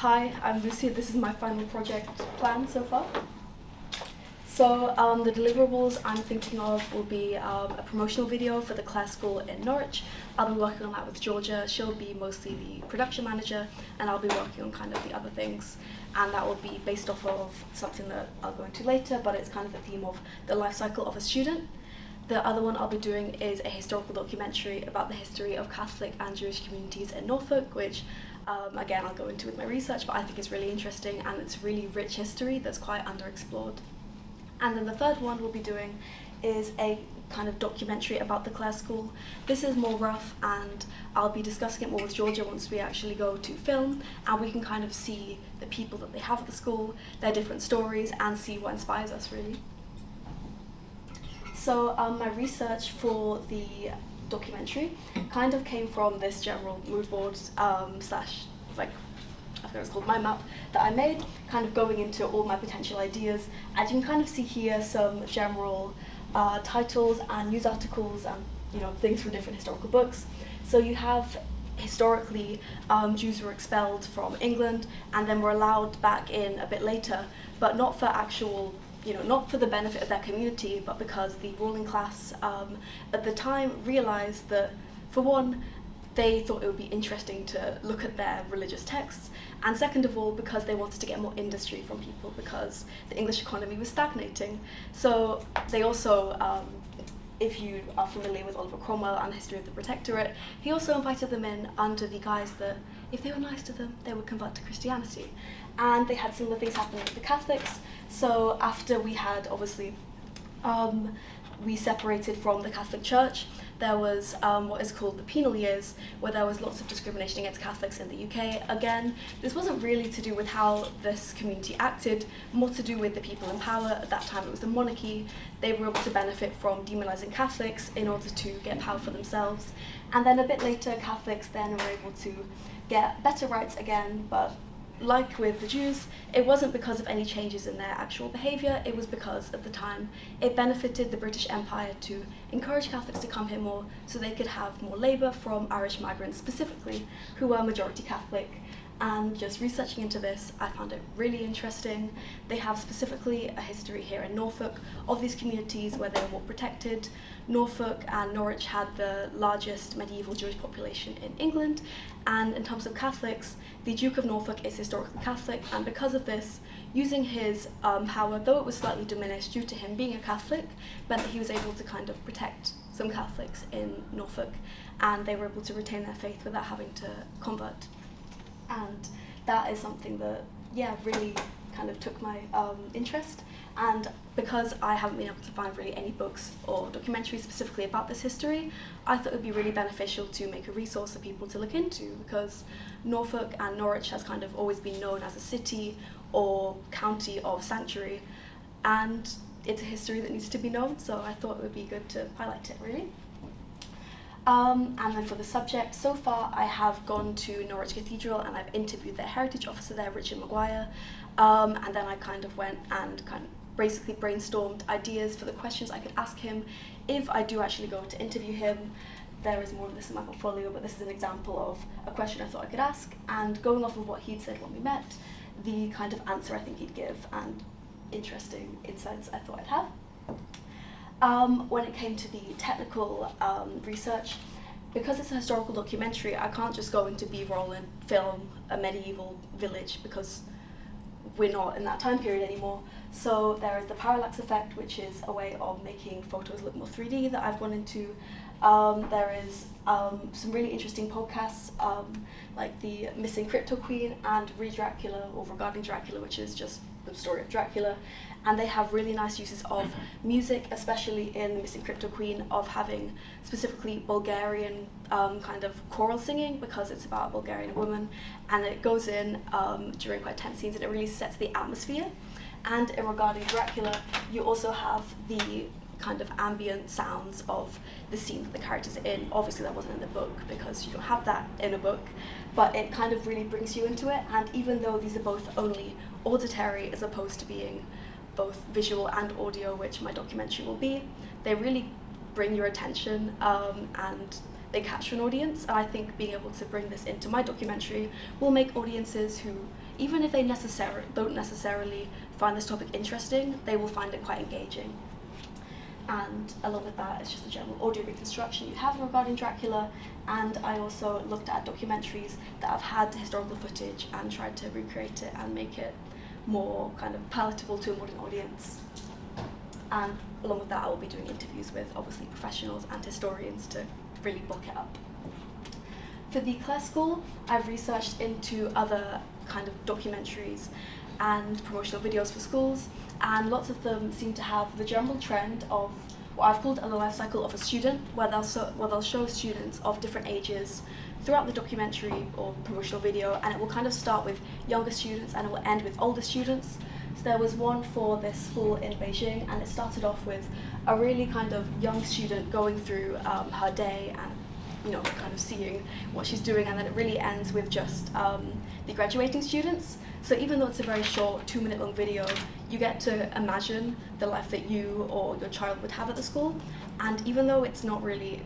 Hi, I'm Lucy. This is my final project plan so far. So the deliverables I'm thinking of will be a promotional video for the Clare School in Norwich. I'll be working on that with Georgia. She'll be mostly the production manager, and I'll be working on kind of the other things. And that will be based off of something that I'll go into later, but it's kind of the theme of the life cycle of a student. The other one I'll be doing is a historical documentary about the history of Catholic and Jewish communities in Norfolk, which again I'll go into with my research, but I think it's really interesting and it's really rich history that's quite underexplored. And then the third one we'll be doing is a kind of documentary about the Clare School. This is more rough, and I'll be discussing it more with Georgia once we actually go to film, and we can kind of see the people that they have at the school, their different stories, and see what inspires us really. So my research for the documentary kind of came from this general mood board slash, like, I think it's called mind map, that I made, kind of going into all my potential ideas. And you can kind of see here some general titles and news articles and things from different historical books. So you have historically Jews were expelled from England and then were allowed back in a bit later, but not for actual not for the benefit of their community, but because the ruling class at the time realised that, for one, they thought it would be interesting to look at their religious texts, and second of all, because they wanted to get more industry from people because the English economy was stagnating. So they also, if you are familiar with Oliver Cromwell and the history of the Protectorate, he also invited them in under the guise that if they were nice to them, they would convert to Christianity. And they had similar things happening with the Catholics. So after we had, obviously, we separated from the Catholic Church, there was what is called the penal years, where there was lots of discrimination against Catholics in the UK. Again, this wasn't really to do with how this community acted, more to do with the people in power. At that time it was the monarchy. They were able to benefit from demonising Catholics in order to get power for themselves. And then a bit later, Catholics then were able to get better rights again, but like with the Jews, it wasn't because of any changes in their actual behaviour, it was because, at the time, it benefited the British Empire to encourage Catholics to come here more so they could have more labour from Irish migrants specifically, who were majority Catholic. And just researching into this, I found it really interesting. They have specifically a history here in Norfolk of these communities where they were more protected. Norfolk and Norwich had the largest medieval Jewish population in England, and in terms of Catholics, the Duke of Norfolk is historically Catholic, and because of this, using his power, though it was slightly diminished due to him being a Catholic, meant that he was able to kind of protect some Catholics in Norfolk, and they were able to retain their faith without having to convert. And that is something that, really kind of took my interest. And because I haven't been able to find really any books or documentaries specifically about this history, I thought it would be really beneficial to make a resource for people to look into, because Norfolk and Norwich has kind of always been known as a city or county of sanctuary, and it's a history that needs to be known, so I thought it would be good to highlight it, really. And then for the subject, so far I have gone to Norwich Cathedral and I've interviewed their heritage officer there, Richard Maguire, and then I kind of went and basically brainstormed ideas for the questions I could ask him if I do actually go to interview him. There is more of this in my portfolio, but this is an example of a question I thought I could ask, and going off of what he'd said when we met, the kind of answer I think he'd give and interesting insights I thought I'd have. When it came to the technical research, because it's a historical documentary, I can't just go into B-roll and film a medieval village because we're not in that time period anymore. So there is the parallax effect, which is a way of making photos look more 3D that I've gone into. There is some really interesting podcasts like the Missing Crypto Queen and Read Dracula, or Regarding Dracula, which is just the story of Dracula. And they have really nice uses of music, especially in The Missing Crypto Queen, of having specifically Bulgarian kind of choral singing, because it's about a Bulgarian woman, and it goes in during quite tense scenes and it really sets the atmosphere. And in Regarding Dracula, you also have the kind of ambient sounds of the scene that the characters are in. Obviously that wasn't in the book because you don't have that in a book, but it kind of really brings you into it, and even though these are both only auditory as opposed to being both visual and audio, which my documentary will be, they really bring your attention and they capture an audience. And I think being able to bring this into my documentary will make audiences who even if they don't necessarily find this topic interesting, they will find it quite engaging. And along with that, it's just a general audio reconstruction you have regarding Dracula. And I also looked at documentaries that have had historical footage and tried to recreate it and make it more kind of palatable to a modern audience. And along with that, I will be doing interviews with obviously professionals and historians to really bulk it up. For the Clare School, I've researched into other kind of documentaries and promotional videos for schools, and lots of them seem to have the general trend of what I've called a life cycle of a student, where they'll show students of different ages throughout the documentary or promotional video, and it will kind of start with younger students and it will end with older students. So there was one for this school in Beijing, and it started off with a really kind of young student going through her day and kind of seeing what she's doing, and then it really ends with just the graduating students. So even though it's a very short 2-minute long video, you get to imagine the life that you or your child would have at the school. And even though it's not really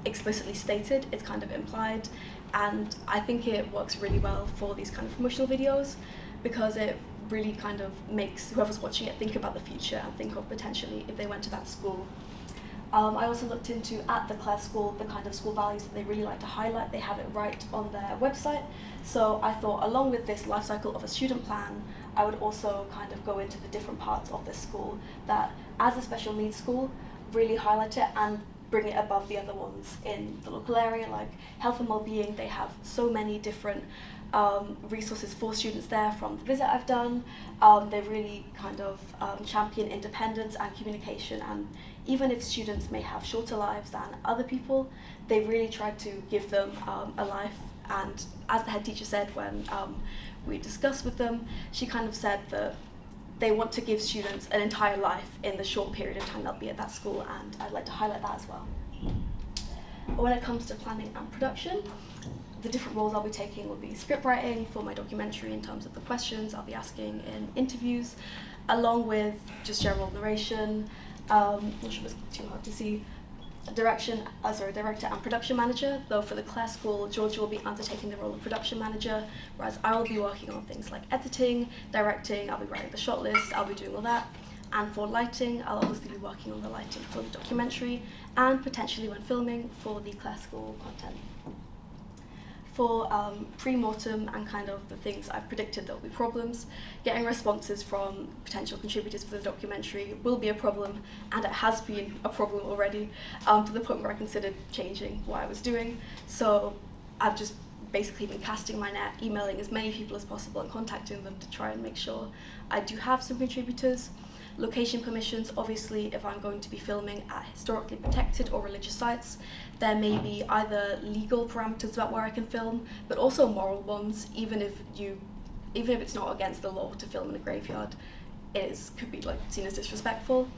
explicitly stated, it's kind of implied. And I think it works really well for these kind of promotional videos, because it really kind of makes whoever's watching it think about the future and think of potentially if they went to that school. I also looked into, at the Clare School, the kind of school values that they really like to highlight. They have it right on their website. So I thought, along with this life cycle of a student plan, I would also kind of go into the different parts of this school that, as a special needs school, really highlight it and bring it above the other ones in the local area. Like health and well-being, they have so many different resources for students there from the visit I've done. They really kind of champion independence and communication, and even if students may have shorter lives than other people, they really try to give them a life. And as the head teacher said when we discussed with them, she kind of said that they want to give students an entire life in the short period of time they'll be at that school, and I'd like to highlight that as well. But when it comes to planning and production, the different roles I'll be taking will be script writing for my documentary in terms of the questions I'll be asking in interviews, along with just general narration, not sure if it's too hard to see, director and production manager, though for the Clare School, Georgia will be undertaking the role of production manager, whereas I will be working on things like editing, directing, I'll be writing the shot list, I'll be doing all that. And for lighting, I'll obviously be working on the lighting for the documentary and potentially when filming for the Clare School content. For pre-mortem and kind of the things I've predicted that will be problems, getting responses from potential contributors for the documentary will be a problem, and it has been a problem already, to the point where I considered changing what I was doing. So I've just basically been casting my net, emailing as many people as possible and contacting them to try and make sure I do have some contributors. Location permissions, obviously, if I'm going to be filming at historically protected or religious sites, there may be either legal parameters about where I can film, but also moral ones. Even if it's not against the law to film in a graveyard, could be seen as disrespectful.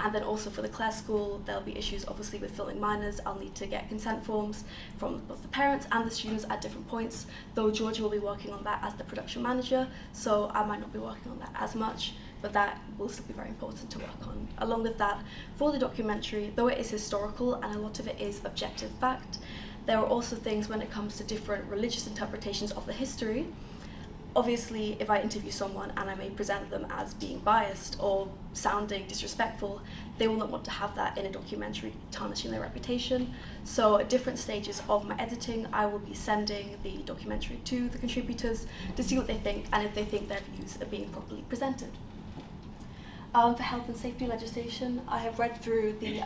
And then also for the Clare School, there'll be issues obviously with filming minors. I'll need to get consent forms from both the parents and the students at different points, though Georgia will be working on that as the production manager, so I might not be working on that as much, but that will still be very important to work on. Along with that, for the documentary, though it is historical and a lot of it is objective fact, there are also things when it comes to different religious interpretations of the history. Obviously, if I interview someone and I may present them as being biased or sounding disrespectful, they will not want to have that in a documentary, tarnishing their reputation. So at different stages of my editing, I will be sending the documentary to the contributors to see what they think and if they think their views are being properly presented. For health and safety legislation, I have read through the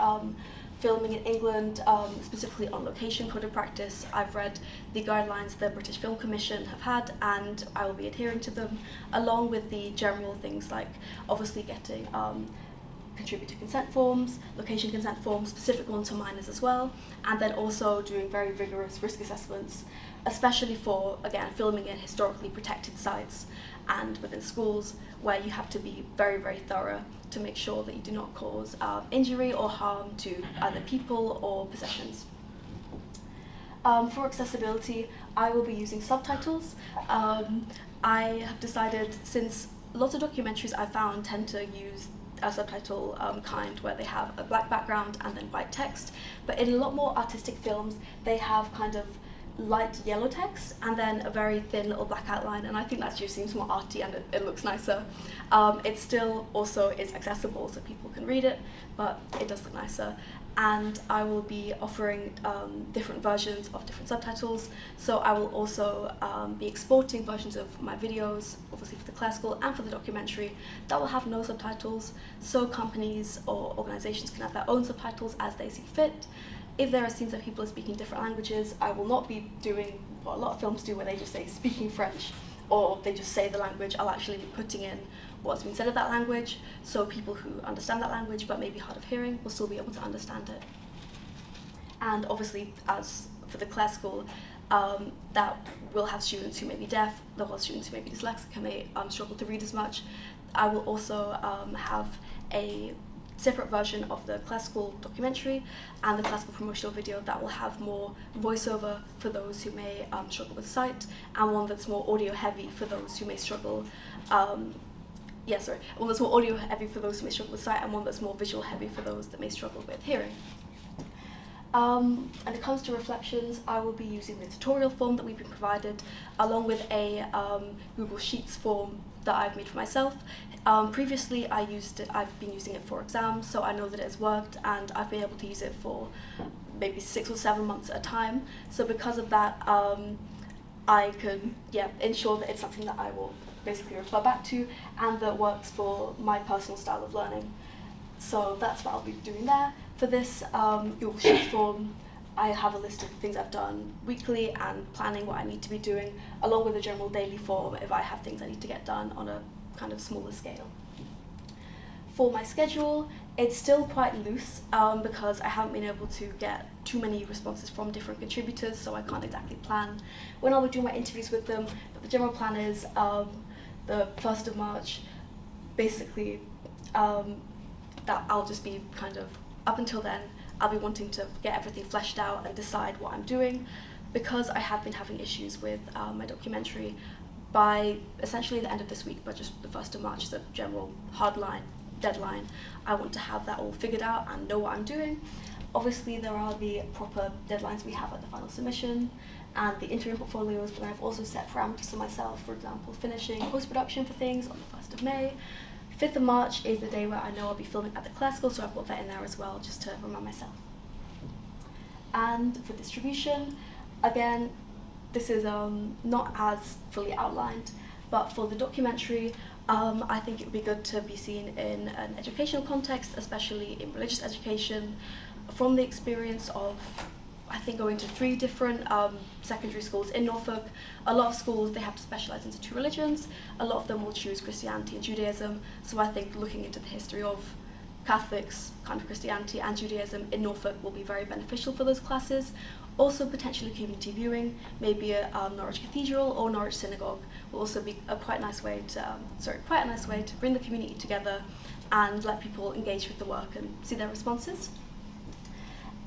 filming in England, specifically on location code of practice. I've read the guidelines the British Film Commission have had, and I will be adhering to them, along with the general things like obviously getting contributor consent forms, location consent forms, specific ones to minors as well, and then also doing very rigorous risk assessments, especially for, again, filming in historically protected sites and within schools, where you have to be very, very thorough to make sure that you do not cause injury or harm to other people or possessions. For accessibility, I will be using subtitles. I have decided, since lots of documentaries I found tend to use a subtitle kind where they have a black background and then white text, but in a lot more artistic films, they have kind of light yellow text and then a very thin little black outline, and I think that just seems more arty and it looks nicer. It still also is accessible so people can read it, but it does look nicer. And I will be offering different versions of different subtitles. So I will also be exporting versions of my videos, obviously for the classical and for the documentary, that will have no subtitles, so companies or organizations can have their own subtitles as they see fit. If there are scenes that people are speaking different languages, I will not be doing what a lot of films do where they just say speaking French or they just say the language. I'll actually be putting in what's been said of that language, so people who understand that language but may be hard of hearing will still be able to understand it. And obviously, as for the classical, that will have students who may be deaf, there will have students who may be dyslexic and may struggle to read as much. I will also have a separate version of the classical documentary and the classical promotional video that will have more voiceover for those who may struggle with sight, and one that's more audio heavy for those who may struggle one that's more audio heavy for those who may struggle with sight, and one that's more visual heavy for those that may struggle with hearing. And it comes to reflections, I will be using the tutorial form that we've been provided, along with a Google Sheets form that I've made for myself. Previously, I've been using it for exams, so I know that it has worked, and I've been able to use it for maybe 6 or 7 months at a time. So because of that, I can ensure that it's something that I will basically refer back to and that works for my personal style of learning. So that's what I'll be doing there. For this Google Sheets form, I have a list of things I've done weekly and planning what I need to be doing, along with a general daily form if I have things I need to get done on a kind of smaller scale. For my schedule, it's still quite loose because I haven't been able to get too many responses from different contributors, so I can't exactly plan when I'll be doing my interviews with them. But the general plan is the 1st of March, basically, that I'll just be kind of, up until then, I'll be wanting to get everything fleshed out and decide what I'm doing. Because I have been having issues with my documentary, by essentially the end of this week, but just the 1st of March is a general deadline, I want to have that all figured out and know what I'm doing. Obviously, there are the proper deadlines we have at the final submission and the interim portfolios, but I've also set parameters for myself, for example, finishing post-production for things on the 1st of May. 5th of March is the day where I know I'll be filming at the classical, so I've got that in there as well, just to remind myself. And for distribution, again, this is not as fully outlined, but for the documentary, I think it would be good to be seen in an educational context, especially in religious education, from the experience of, I think, going to 3 different secondary schools in Norfolk. A lot of schools, they have to specialise into 2 religions. A lot of them will choose Christianity and Judaism, so I think looking into the history of Catholics, kind of Christianity and Judaism in Norfolk will be very beneficial for those classes. Also potentially community viewing, maybe at Norwich Cathedral or Norwich Synagogue will also be a quite a nice way to bring the community together and let people engage with the work and see their responses.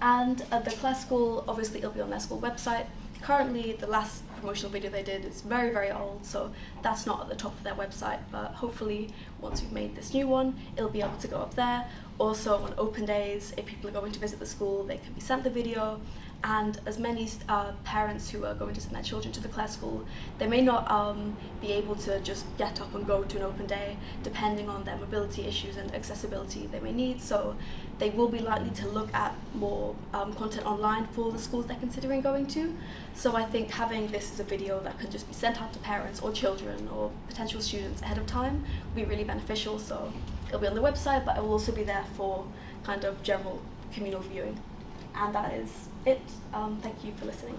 And the classical, obviously it'll be on their school website. Currently, the last promotional video they did is very, very old, so that's not at the top of their website, but hopefully once we've made this new one, it'll be able to go up there. Also on open days, if people are going to visit the school, they can be sent the video, and as many parents who are going to send their children to the classical, they may not be able to just get up and go to an open day, depending on their mobility issues and accessibility they may need, so they will be likely to look at more content online for the schools they're considering going to. So I think having this as a video that can just be sent out to parents or children or potential students ahead of time will be really beneficial. So it'll be on the website, but it will also be there for kind of general communal viewing. And that is it. Thank you for listening.